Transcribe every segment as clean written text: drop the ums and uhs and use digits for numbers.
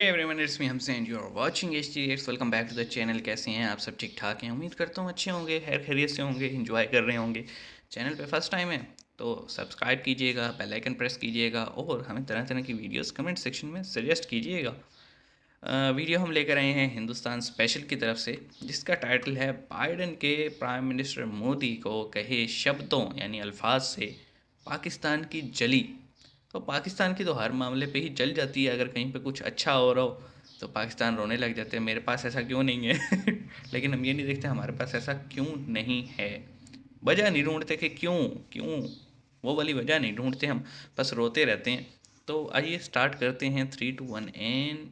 Hey everyone, it's me Hamza and you are watching HTX. Welcome back to the channel. कैसे हैं आप सब? ठीक ठाक हैं? उम्मीद करता हूँ अच्छे होंगे, खैर खैरियत से होंगे, एंजॉय कर रहे होंगे। चैनल पे फर्स्ट टाइम है तो सब्सक्राइब कीजिएगा, बेल आइकन प्रेस कीजिएगा और हमें तरह तरह की वीडियोस कमेंट सेक्शन में सजेस्ट कीजिएगा। वीडियो हम लेकर आए हैं हिंदुस्तान स्पेशल की तरफ से, जिसका टाइटल है बाइडन के प्राइम मिनिस्टर मोदी को कहे शब्दों यानी अल्फाज से पाकिस्तान की जली। तो पाकिस्तान की तो हर मामले पे ही जल जाती है। अगर कहीं पे कुछ अच्छा हो रहा हो तो पाकिस्तान रोने लग जाते हैं, मेरे पास ऐसा क्यों नहीं है। लेकिन हम ये नहीं देखते हमारे पास ऐसा क्यों नहीं है। वजह नहीं ढूंढते कि क्यों क्यों, वो वाली वजह नहीं ढूंढते हम, बस रोते रहते हैं। तो आइए स्टार्ट करते हैं 3 2 1 एंड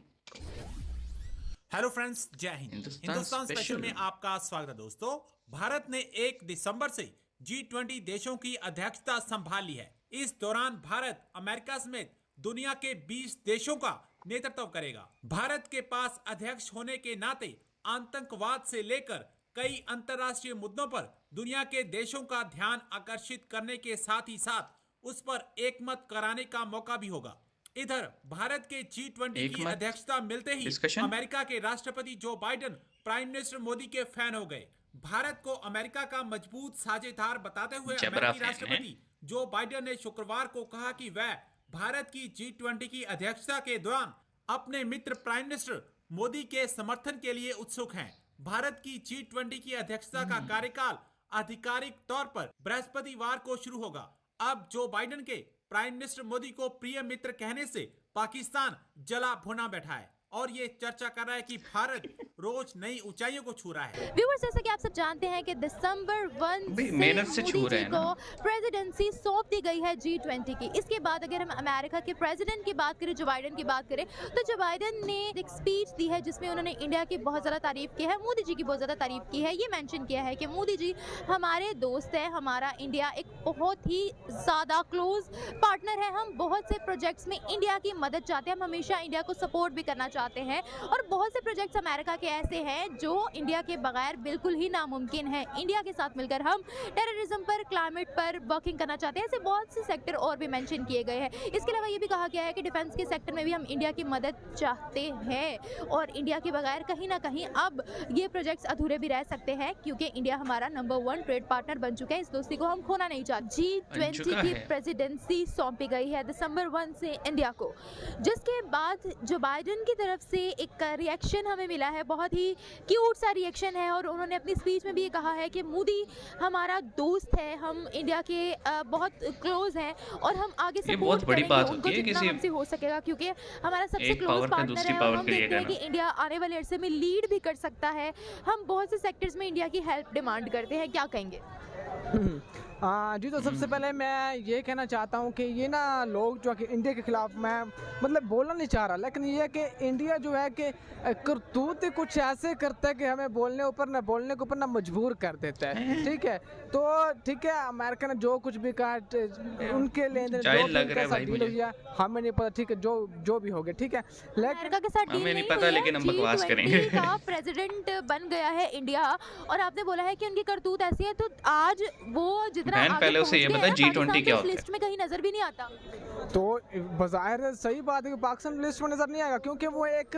हेलो फ्रेंड्स, जय हिंद। हिंदुस्तान स्पेशल में आपका स्वागत है। दोस्तों, भारत ने 1 दिसंबर से G20 देशों की अध्यक्षता संभाल ली है। इस दौरान भारत अमेरिका समेत दुनिया के 20 देशों का नेतृत्व करेगा। भारत के पास अध्यक्ष होने के नाते आतंकवाद से लेकर कई अंतर्राष्ट्रीय मुद्दों पर दुनिया के देशों का ध्यान आकर्षित करने के साथ ही साथ उस पर एकमत कराने का मौका भी होगा। इधर भारत के G20 की अध्यक्षता मिलते ही अमेरिका के राष्ट्रपति Joe Biden prime minister Modi के फैन हो गए। भारत को अमेरिका का मजबूत साझेदार बताते हुए अमेरिकी राष्ट्रपति जो बाइडेन ने शुक्रवार को कहा कि वह भारत की G20 की अध्यक्षता के दौरान अपने मित्र प्राइम मिनिस्टर मोदी के समर्थन के लिए उत्सुक हैं। भारत की G20 की अध्यक्षता का कार्यकाल आधिकारिक तौर पर बृहस्पतिवार को शुरू होगा। अब जो बाइडेन के प्राइम मिनिस्टर मोदी को प्रिय मित्र कहने से पाकिस्तान जला भुना बैठा है और ये चर्चा कर रहा है कि भारत रोज नई ऊंचाइयों को छू रहा है। व्यूअर्स, जैसा कि आप सब जानते हैं कि दिसंबर 1 से मोदी जी को प्रेसिडेंसी सौंप दी गई है G20 की। इसके बाद अगर हम अमेरिका के प्रेसिडेंट की बात करें, जो बाइडेन की बात करें, तो जो बाइडेन ने एक स्पीच दी है जिसमें उन्होंने इंडिया की बहुत ज़्यादा तारीफ की है, मोदी जी की बहुत ज़्यादा तारीफ की है। ये मेंशन किया है कि मोदी जी हमारे दोस्त है, हमारा इंडिया एक बहुत ही ज़्यादा क्लोज पार्टनर है। हम बहुत से प्रोजेक्ट्स में इंडिया की मदद चाहते हैं, हम हमेशा इंडिया को सपोर्ट भी करना चाहते हैं और बहुत से प्रोजेक्ट्स अमेरिका के ऐसे हैं जो इंडिया के बगैर बिल्कुल ही नामुमकिन है। इंडिया के साथ मिलकर हम टेररिज्म पर, क्लाइमेट पर वर्किंग करना चाहते हैं। ऐसे बहुत से सेक्टर और भी मेंशन किए गए हैं। इसके अलावा ये भी कहा गया है कि डिफेंस के सेक्टर में भी हम इंडिया की मदद चाहते हैं और इंडिया के बगैर कहीं ना कहीं अब ये प्रोजेक्ट्स अधूरे भी रह सकते हैं, क्योंकि इंडिया हमारा नंबर 1 ट्रेड पार्टनर बन चुका है। इस दोस्ती को हम खोना नहीं चाहते। G20 की प्रेसिडेंसी सौंपी गई है दिसंबर 1 से इंडिया को, जिसके बाद जो बाइडेन की तरफ से एक रिएक्शन हमें मिला है, बहुत ही क्यूट सा रिएक्शन है और उन्होंने अपनी स्पीच में भी ये कहा है कि मोदी हमारा दोस्त है, हम इंडिया के बहुत क्लोज हैं और हम आगे से बहुत बड़ी बात होती है जितना हमसे हो सकेगा, क्योंकि हमारा सबसे क्लोज पार्टनर है और हम देखते हैं कि इंडिया आने वाले अरसे में लीड भी कर सकता है। हम बहुत से सेक्टर्स में इंडिया की हेल्प डिमांड करते हैं। क्या कहेंगे? जी, तो सबसे पहले मैं ये कहना चाहता हूँ कि ये ना लोग जो कि इंडिया के खिलाफ, मैं मतलब बोलना नहीं चाह रहा, लेकिन ये है कि इंडिया जो है कि करतूत कुछ ऐसे करता है कि हमें बोलने के ऊपर ना मजबूर कर देता है। ठीक है, तो ठीक है, अमेरिका ने जो कुछ भी कहा उनके लेन देन डील हुई है हमें नहीं पता। ठीक है, जो भी हो गया, ठीक है, अमेरिका के साथ डील नहीं पता, लेकिन हम बकवास करेंगे। का प्रेसिडेंट बन गया है इंडिया और आपने बोला है कि उनकी करतूत ऐसी है, तो आज वो पहले उसे ये पता G20 क्या होता है, लिस्ट में कहीं नजर भी नहीं आता। तो बज़ाहिर सही बात है कि पाकिस्तान लिस्ट में नजर नहीं आएगा, क्योंकि वो एक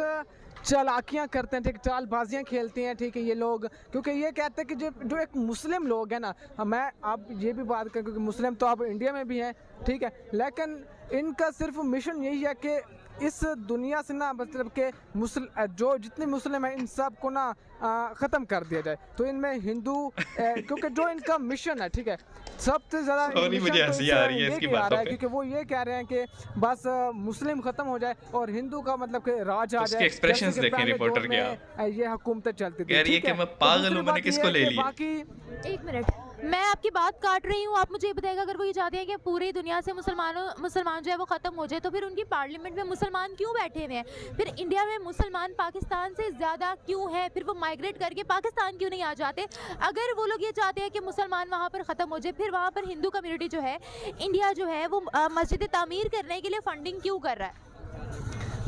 चालाकियां करते हैं, ठीक, चालबाजियां खेलते हैं। ठीक है, ये लोग क्योंकि ये कहते हैं कि जो एक मुस्लिम लोग हैं ना, मैं अब ये भी बात करें क्योंकि मुस्लिम तो अब इंडिया में भी हैं, ठीक है, लेकिन इनका सिर्फ मिशन यही है कि इस दुनिया से ना मतलब के जो जितने मुस्लिम हैं इन सब को ना ख़त्म कर दिया जाए। तो इनमें हिंदू क्योंकि जो इनका मिशन है, ठीक है, सबसे ज़्यादा मुझे हंसी आ रही है इसकी बात पे, क्योंकि वो ये कह रहे हैं कि बस मुस्लिम ख़त्म हो जाए और हिंदू का मतलब कि राज आ जाए। एक्सप्रेशंस देखें रिपोर्टर के, ये हुकूमतें चलती थी। कह रही है कि मैं पागल हूं, मैंने किसको ले लिया। बाकी एक मिनट, मैं आपकी बात काट रही हूँ, आप मुझे ये बताइएगा, अगर वो ये चाहते हैं कि पूरी दुनिया से मुसलमान जो है वो ख़त्म हो जाए, तो फिर उनकी पार्लियामेंट में मुसलमान क्यों बैठे हुए हैं? फिर इंडिया में मुसलमान पाकिस्तान से ज़्यादा क्यों है? फिर वो माइग्रेट करके पाकिस्तान क्यों नहीं आ जाते? अगर वो लोग ये चाहते हैं कि मुसलमान वहाँ पर ख़त्म हो जाए, फिर वहाँ पर हिंदू कम्युनिटी जो है, इंडिया जो है वो मस्जिद तामीर करने के लिए फंडिंग क्यों कर रहा है?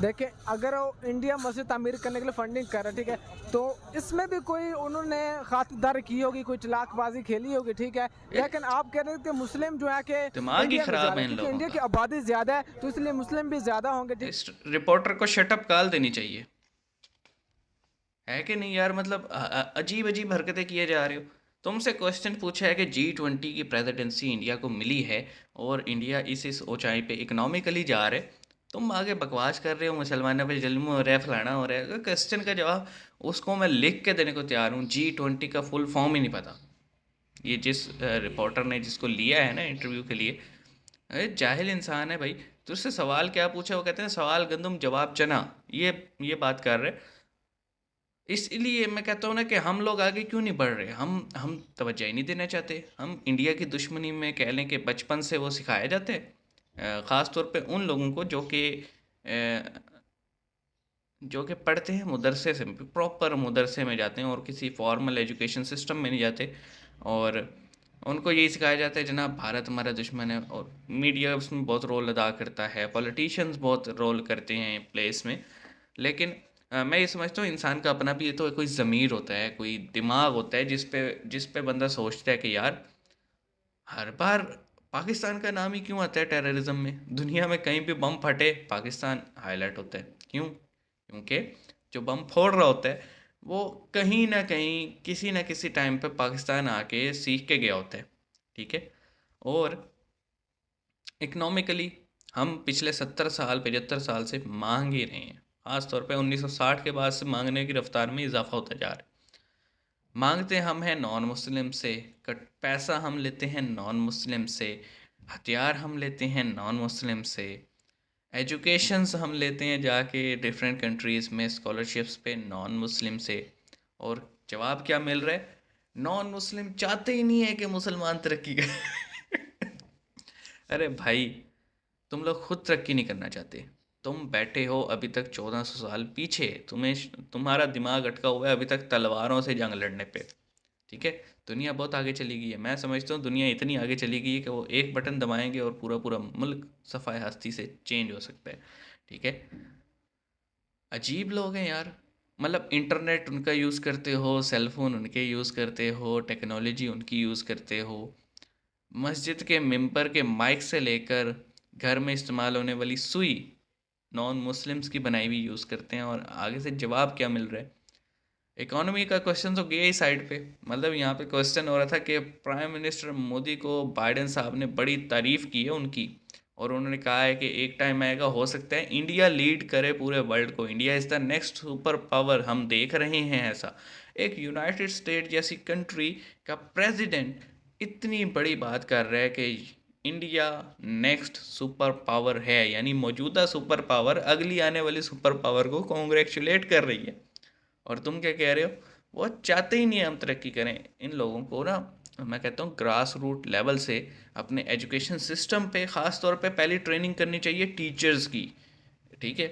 देखिए अगर वो इंडिया मस्जिद तामीर करने के लिए फंडिंग कर रहा है, ठीक है, तो इसमें भी कोई उन्होंने खातिरदारी की होगी, कोई चालाकबाजी खेली होगी, ठीक है। लेकिन आप कह रहे हैं कि मुस्लिम जो है कि दिमाग ही इंडिया में खराब ज़्यादा है है, इन क्योंकि लोगों इंडिया की का। आबादी ज़्यादा है तो इसलिए मुस्लिम भी ज़्यादा होंगे, ठीक। इस रिपोर्टर को शटअप कॉल देनी चाहिए, है कि नहीं यार? मतलब अजीब अजीब हरकतें किए जा रहे हो। तुमसे क्वेश्चन पूछा है कि G20 की प्रेसिडेंसी इंडिया को मिली है और इंडिया इस ऊंचाई पे इकोनॉमिकली जा रहे, तुम आगे बकवास कर रहे हो, मुसलमानों पे जुल्म हो रहा है, फलाना हो रहा है। क्वेश्चन का जवाब उसको मैं लिख के देने को तैयार हूँ। G20 का फुल फॉर्म ही नहीं पता। ये जिस रिपोर्टर ने जिसको लिया है ना इंटरव्यू के लिए, अरे जाहिल इंसान है भाई। तो उससे सवाल क्या पूछा, वो कहते हैं सवाल गंदम जवाब चना। ये बात कर रहे। इसलिए मैं कहता हूँ ना कि हम लोग आगे क्यों नहीं बढ़ रहे। हम तवज्जो ही नहीं देना चाहते। हम इंडिया की दुश्मनी में कह लें कि बचपन से वो सिखाए जाते हैं, ख़ास तौर पे उन लोगों को जो कि पढ़ते हैं मदरसे से, प्रॉपर मदरसे में जाते हैं और किसी फॉर्मल एजुकेशन सिस्टम में नहीं जाते, और उनको यही सिखाया जाता है जनाब भारत हमारा दुश्मन है। और मीडिया उसमें बहुत रोल अदा करता है, पॉलिटिशियंस बहुत रोल करते हैं प्लेस में। लेकिन मैं ये समझता हूँ इंसान का अपना भी तो कोई ज़मीर होता है, कोई दिमाग होता है जिस पे बंदा सोचता है कि यार हर बार पाकिस्तान का नाम ही क्यों आता है टेररिज्म में। दुनिया में कहीं भी बम फटे पाकिस्तान हाईलाइट होता है, क्यों? क्योंकि जो बम फोड़ रहा होता है वो कहीं ना कहीं किसी ना किसी टाइम पे पाकिस्तान आके सीख के गया होता है, ठीक है। और इकोनॉमिकली हम पिछले 70 साल 75 साल से मांग ही रहे हैं, ख़ास तौर पे 1960 के बाद से मांगने की रफ्तार में इजाफा होता जा रहा है। मांगते हम हैं नॉन मुस्लिम से, कट पैसा हम लेते हैं नॉन मुस्लिम से, हथियार हम लेते हैं नॉन मुस्लिम से, एजुकेशंस हम लेते हैं जाके डिफरेंट कंट्रीज़ में स्कॉलरशिप्स पे नॉन मुस्लिम से। और जवाब क्या मिल रहा है? नॉन मुस्लिम चाहते ही नहीं है कि मुसलमान तरक्की करे। अरे भाई, तुम लोग खुद तरक्की नहीं करना चाहते। तुम बैठे हो अभी तक 1400 साल पीछे, तुम्हारा दिमाग अटका हुआ है अभी तक तलवारों से जंग लड़ने पे, ठीक है। दुनिया बहुत आगे चली गई है। मैं समझता हूँ दुनिया इतनी आगे चली गई है कि वो एक बटन दबाएंगे और पूरा पूरा मुल्क सफ़ाए हस्ती से चेंज हो सकता है, ठीक है। अजीब लोग हैं यार। मतलब इंटरनेट उनका यूज़ करते हो, सेल फोन उनके यूज़ करते हो, टेक्नोलॉजी उनकी यूज़ करते हो, मस्जिद के मिंबर के माइक से लेकर घर में इस्तेमाल होने वाली सुई नॉन मुस्लिम्स की बनाई हुई यूज़ करते हैं। और आगे से जवाब क्या मिल रहा है? इकोनॉमी का क्वेश्चन तो गया ही साइड पे। मतलब यहाँ पे क्वेश्चन हो रहा था कि प्राइम मिनिस्टर मोदी को बाइडेन साहब ने बड़ी तारीफ़ की है उनकी, और उन्होंने कहा है कि एक टाइम आएगा हो सकता है इंडिया लीड करे पूरे वर्ल्ड को, India is the next super power, हम देख रहे हैं ऐसा। एक यूनाइटेड स्टेट जैसी कंट्री का प्रेसिडेंट इतनी बड़ी बात कर रहा है कि इंडिया नेक्स्ट सुपर पावर है, यानी मौजूदा सुपर पावर अगली आने वाली सुपर पावर को कॉन्ग्रेचुलेट कर रही है। और तुम क्या कह रहे हो? वो चाहते ही नहीं हम तरक्की करें। इन लोगों को ना मैं कहता हूँ ग्रास रूट लेवल से अपने एजुकेशन सिस्टम पे ख़ास तौर पे पहली ट्रेनिंग करनी चाहिए टीचर्स की, ठीक है।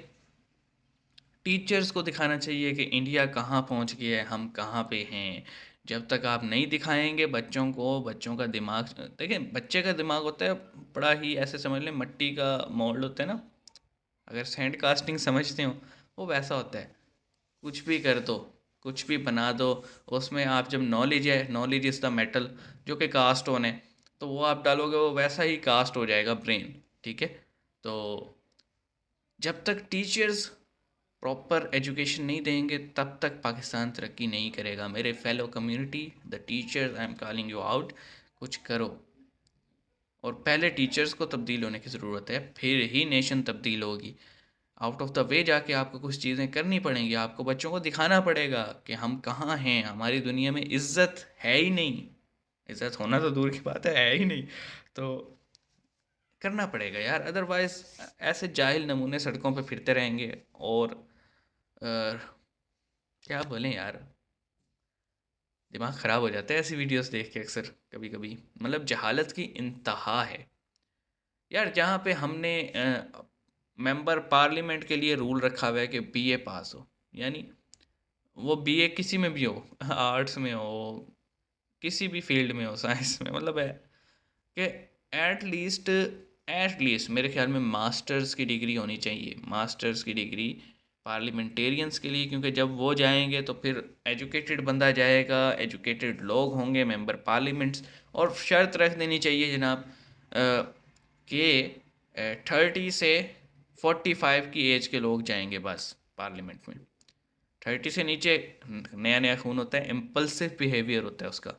टीचर्स को दिखाना चाहिए कि इंडिया कहाँ पहुँच गया है, हम कहाँ पे हैं। जब तक आप नहीं दिखाएंगे बच्चों को, बच्चों का दिमाग देखिए, बच्चे का दिमाग होता है बड़ा ही ऐसे समझ लें मट्टी का मोल्ड होता है ना, अगर सैंड कास्टिंग समझते हो वो वैसा होता है। कुछ भी कर दो, कुछ भी बना दो, उसमें आप जब नॉलेज है, नॉलेज इज़ द मेटल जो कि कास्ट होने, तो वो आप डालोगे वो वैसा ही कास्ट हो जाएगा ब्रेन, ठीक है। तो जब तक टीचर्स प्रॉपर एजुकेशन नहीं देंगे तब तक पाकिस्तान तरक्की नहीं करेगा। मेरे fellow community, the teachers, I am calling you out, कुछ करो। और पहले टीचर्स को तब्दील होने की ज़रूरत है, फिर ही नेशन तब्दील होगी। आउट ऑफ द वे जाके आपको कुछ चीज़ें करनी पड़ेंगी, आपको बच्चों को दिखाना पड़ेगा कि हम कहाँ हैं, हमारी दुनिया में इज़्ज़त है ही नहीं। इज़्ज़त होना तो दूर की बात है ही नहीं। तो करना पड़ेगा यार, अदरवाइज़ ऐसे जाहिल नमूने सड़कों पे फिरते रहेंगे। और क्या बोलें यार, दिमाग ख़राब हो जाता है ऐसी वीडियोस देख के अक्सर कभी कभी। मतलब जहालत की इंतहा है यार। जहाँ पे हमने मेंबर पार्लियामेंट के लिए रूल रखा हुआ है कि बीए पास हो, यानी वो बीए किसी में भी हो, आर्ट्स में हो, किसी भी फील्ड में हो, साइंस में, मतलब है कि एट लीस्ट एटलीस्ट मेरे ख्याल में मास्टर्स की डिग्री होनी चाहिए, मास्टर्स की डिग्री पार्लियामेंटेरियंस के लिए, क्योंकि जब वो जाएंगे तो फिर एजुकेटेड बंदा जाएगा, एजुकेटेड लोग होंगे मेंबर पार्लियामेंट्स। और शर्त रख देनी चाहिए जनाब कि 30 से 45 की एज के लोग जाएंगे बस पार्लियामेंट में। 30 से नीचे नया नया खून होता है, इम्पल्सिव बिहेवियर होता है उसका,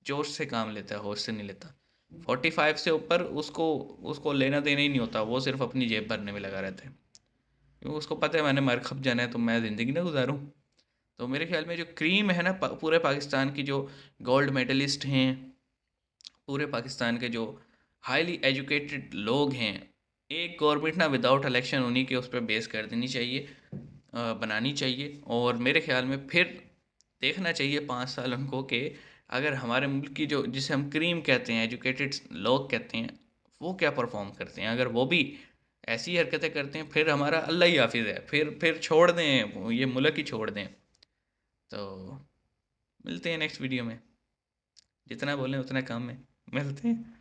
जोश से काम लेता है, होश से नहीं लेता। 45 से ऊपर उसको उसको लेना देना ही नहीं होता, वो सिर्फ अपनी जेब भरने में लगा रहता है, क्योंकि उसको पता है मैंने मर खप जाना है तो मैं ज़िंदगी ना गुजारूँ। तो मेरे ख्याल में जो क्रीम है ना पूरे पाकिस्तान की, जो गोल्ड मेडलिस्ट हैं, पूरे पाकिस्तान के जो हाईली एजुकेटेड लोग हैं, एक गवर्नमेंट ना विदाउट इलेक्शन उन्हीं के उस पर बेस कर देनी चाहिए, बनानी चाहिए। और मेरे ख्याल में फिर देखना चाहिए 5 साल उनको कि अगर हमारे मुल्क की जो जिसे हम क्रीम कहते हैं, एजुकेटेड लोग कहते हैं, वो क्या परफॉर्म करते हैं। अगर वो भी ऐसी हरकतें करते हैं फिर हमारा अल्लाह ही हाफिज़ है, फिर छोड़ दें, ये मुल्क ही छोड़ दें। तो मिलते हैं नेक्स्ट वीडियो में, जितना बोलें उतना कम है, मिलते हैं।